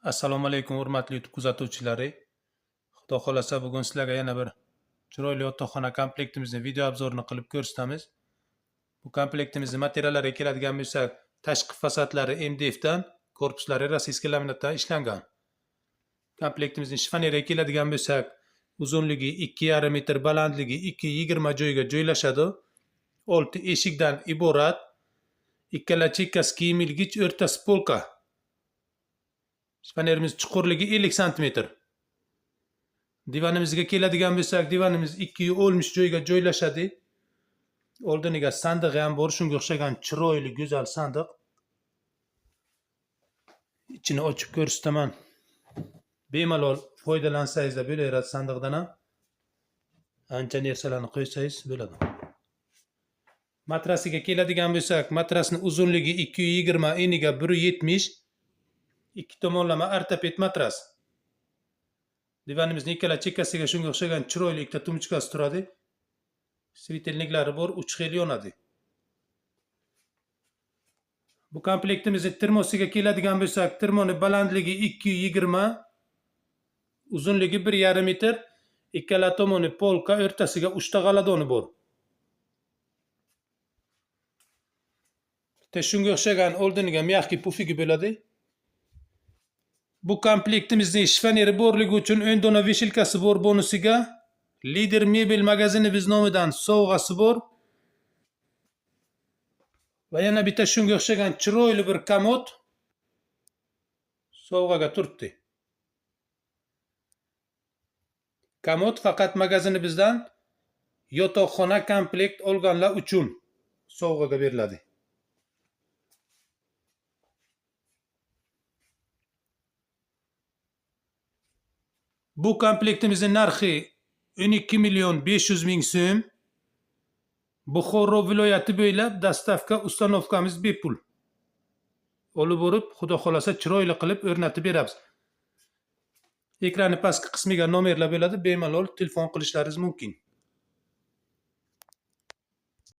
Assalomu alaykum hurmatli YouTube kuzatuvchilari. Xudo xolasa bugun sizlarga yana bir chiroyli yotoqxona komplektimizni video obzorini qilib ko'rsatamiz. Bu komplektimizning materiallariga keladigan bo'lsak, tashqi fasadlari MDF dan, korpuslari rossiyskiy laminatdan ishlangan. Komplektimizning shifoneriga keladigan bo'lsak, uzunligi 2,5 metr, balandligi 2,20 joyga joylashadi. 6 eshikdan iborat. Ikkala chekkasi kiyim ilgich, o'rtasi polka. Shifonerimiz chuqurligi 50 cm. Divanimizga keladigan bo'lsak, divanimiz 2,10 joyga joylashadi. Oldiniga sandig'i ham bor, shunga o'xshagan chiroyli, go'zal sandiq. Ichini ochib ko'rsataman. Bemalol foydalansangiz bo'laveradi sandiqdan ham. Ancha narsalarni qo'ysangiz bo'ladi. Matrasiga keladigan bo'lsak, matrasning uzunligi 2,20, eniga 1,70. Ikki tomonlama ortoped matras. Divanimizning ikkala chekkasiga shunga o'xshagan chiroyli ikkita tumchkasi turadi. Svitelniklari bor, 3 xil yonadi. Bu komplektimizning termosiga keladigan bo'lsak, termoni balandligi 2,20, uzunligi 1,5 metr, ikkala tomoni polka, o'rtasiga 3 ta g'aladoni bor. Bitta shunga o'xshagan oldiniga mягкий pufigi bo'ladi. Bu komplektimizning shifoneri borligi uchun o'ndona veshilkasi bor bonusiga. Lider mebel magazini biz nomidan sovg'asi bor. Va yana bitta shunga o'xshagan chiroyli bir komod sovg'aga turibdi. Komod faqat magazini bizdan yotoqxona komplekt olganlar uchun sovg'aga beriladi. Bu komplektimizning narxi 12,500,000 so'm. Buxoro viloyati bo'ylab dastavka ustanovkamiz bepul. Olib borib, xudo xolasa chiroyli qilib o'rnatib beramiz. Ekranning pastki qismiga nomerlar bo'ladi, bemalol telefon qilishlaringiz mumkin.